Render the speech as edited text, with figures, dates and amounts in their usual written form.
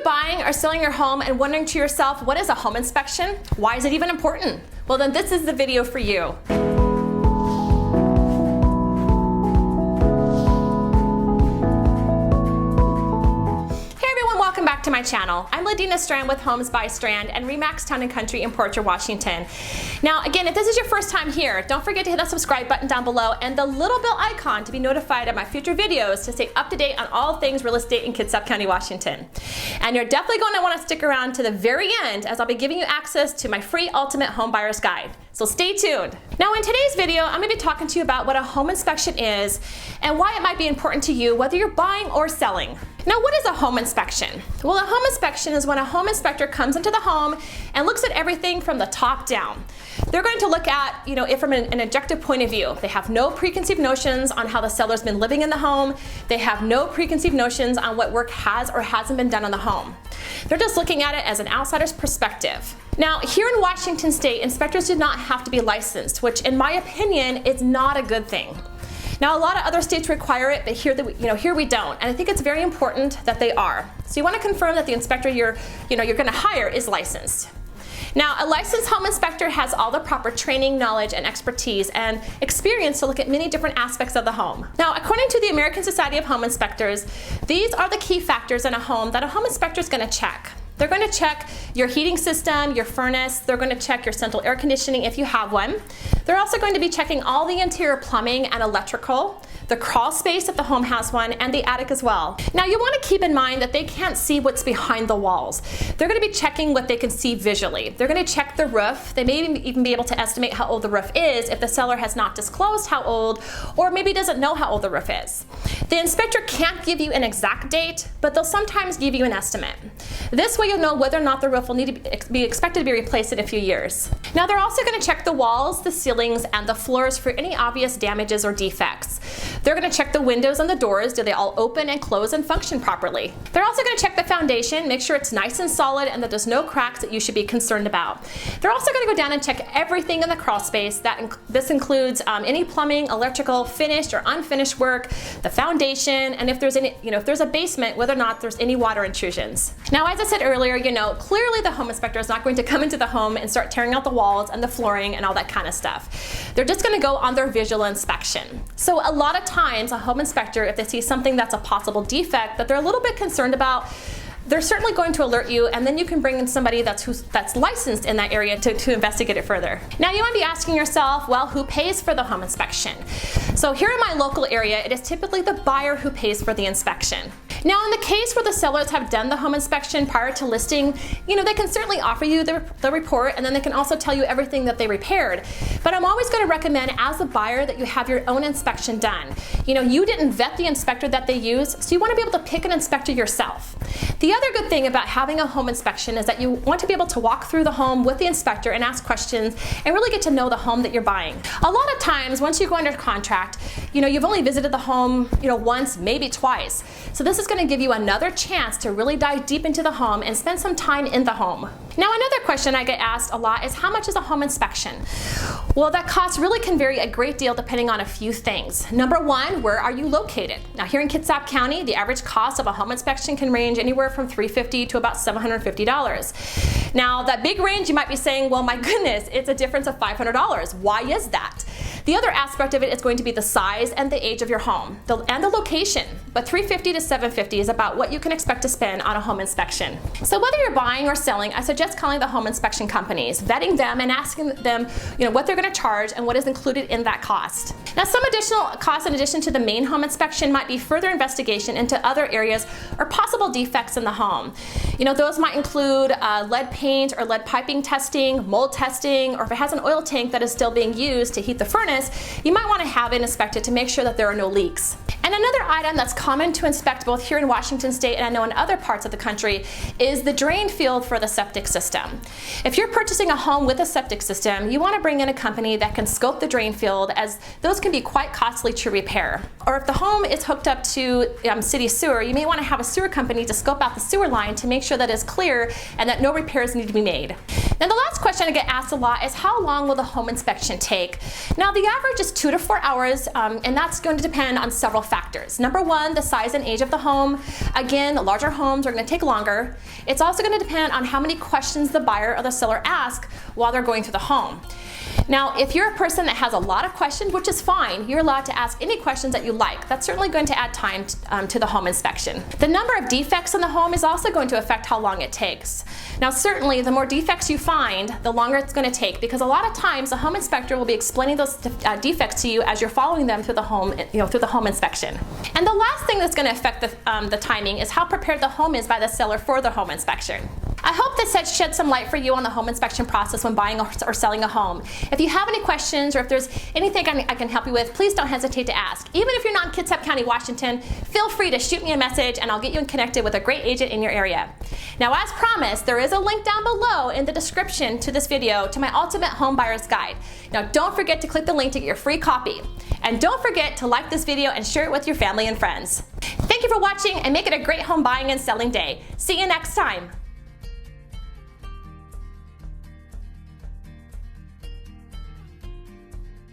buying or selling your home and wondering to yourself, what is a home inspection? Why is it even important? Well, then this is the video for you. Welcome back to my channel. I'm Ladina Strand with Homes by Strand and Remax Town & Country in Portrait, Washington. Now again, if this is your first time here, don't forget to hit that subscribe button down below and the little bell icon to be notified of my future videos to stay up to date on all things real estate in Kitsap County, Washington. And you're definitely going to want to stick around to the very end as I'll be giving you access to my free Ultimate Home Buyer's Guide. So stay tuned. Now in today's video, I'm going to be talking to you about what a home inspection is and why it might be important to you whether you're buying or selling. Now, what is a home inspection? Well, a home inspection is when a home inspector comes into the home and looks at everything from the top down. They're going to look at, it from an objective point of view. They have no preconceived notions on how the seller's been living in the home. They have no preconceived notions on what work has or hasn't been done on the home. They're just looking at it as an outsider's perspective. Now, here in Washington State, inspectors do not have to be licensed, which in my opinion is not a good thing. Now, a lot of other states require it, but here we don't. And I think it's very important that they are. So you want to confirm that the inspector you're going to hire is licensed. Now, a licensed home inspector has all the proper training, knowledge, and expertise and experience to look at many different aspects of the home. Now, according to the American Society of Home Inspectors, these are the key factors in a home that a home inspector is going to check. They're going to check your heating system, your furnace. They're going to check your central air conditioning if you have one. They're also going to be checking all the interior plumbing and electrical, the crawl space if the home has one, and the attic as well. Now you want to keep in mind that they can't see what's behind the walls. They're going to be checking what they can see visually. They're going to check the roof. They may even be able to estimate how old the roof is if the seller has not disclosed how old or maybe doesn't know how old the roof is. The inspector can't give you an exact date, but they'll sometimes give you an estimate. This way you'll know whether or not the roof will need to be expected to be replaced in a few years. Now they're also going to check the walls, the ceilings, and the floors for any obvious damages or defects. They're going to check the windows and the doors. Do they all open and close and function properly? They're also going to check the foundation, make sure it's nice and solid and that there's no cracks that you should be concerned about. They're also going to go down and check everything in the crawl space. This includes any plumbing, electrical, finished or unfinished work, the foundation, and if there's any, if there's a basement, whether or not there's any water intrusions. Now, as I said earlier, clearly the home inspector is not going to come into the home and start tearing out the walls and the flooring and all that kind of stuff. They're just going to go on their visual inspection. So a lot of times a home inspector, if they see something that's a possible defect that they're a little bit concerned about, they're certainly going to alert you, and then you can bring in somebody that's licensed in that area to investigate it further. Now you might be asking yourself, well, who pays for the home inspection? So here in my local area, it is typically the buyer who pays for the inspection. Now in the case where the sellers have done the home inspection prior to listing, they can certainly offer you the report, and then they can also tell you everything that they repaired. But I'm always going to recommend as a buyer that you have your own inspection done. You didn't vet the inspector that they use, so you want to be able to pick an inspector yourself. The other good thing about having a home inspection is that you want to be able to walk through the home with the inspector and ask questions and really get to know the home that you're buying. A lot of times, once you go under contract, you've only visited the home, once, maybe twice. So this is going to give you another chance to really dive deep into the home and spend some time in the home. Now, another question I get asked a lot is how much is a home inspection? Well, that cost really can vary a great deal depending on a few things. Number one, where are you located? Now, here in Kitsap County, the average cost of a home inspection can range anywhere from $350 to about $750. Now, that big range, you might be saying, well, my goodness, it's a difference of $500. Why is that? The other aspect of it is going to be the size and the age of your home and the location. But $350 to $750 is about what you can expect to spend on a home inspection. So whether you're buying or selling, I suggest calling the home inspection companies, vetting them and asking them what they're going to charge and what is included in that cost. Now, some additional costs in addition to the main home inspection might be further investigation into other areas or possible defects in the home. Those might include lead paint or lead piping testing, mold testing, or if it has an oil tank that is still being used to heat the furnace, you might want to have it inspected to make sure that there are no leaks. And another item that's common to inspect both here in Washington State and I know in other parts of the country is the drain field for the septic system. If you're purchasing a home with a septic system, you want to bring in a company that can scope the drain field, as those can be quite costly to repair. Or if the home is hooked up to city sewer, you may want to have a sewer company to scope out the sewer line to make sure that it's clear and that no repairs need to be made. Now, the last question I get asked a lot is how long will the home inspection take? Now, the average is 2 to 4 hours, and that's going to depend on several factors. factors. Number one, the size and age of the home. Again, larger homes are going to take longer. It's also going to depend on how many questions the buyer or the seller ask while they're going through the home. Now, if you're a person that has a lot of questions, which is fine, you're allowed to ask any questions that you like. That's certainly going to add time to the home inspection. The number of defects in the home is also going to affect how long it takes. Now, certainly, the more defects you find, the longer it's going to take, because a lot of times the home inspector will be explaining those defects to you as you're following them through the home, through the home inspection. And the last thing that's going to affect the timing is how prepared the home is by the seller for the home inspection. I hope this has shed some light for you on the home inspection process when buying or selling a home. If you have any questions or if there's anything I can help you with, please don't hesitate to ask. Even if you're not in Kitsap County, Washington, feel free to shoot me a message and I'll get you connected with a great agent in your area. Now, as promised, there is a link down below in the description to this video to my Ultimate Home Buyer's Guide. Now, don't forget to click the link to get your free copy. And don't forget to like this video and share it with your family and friends. Thank you for watching and make it a great home buying and selling day. See you next time.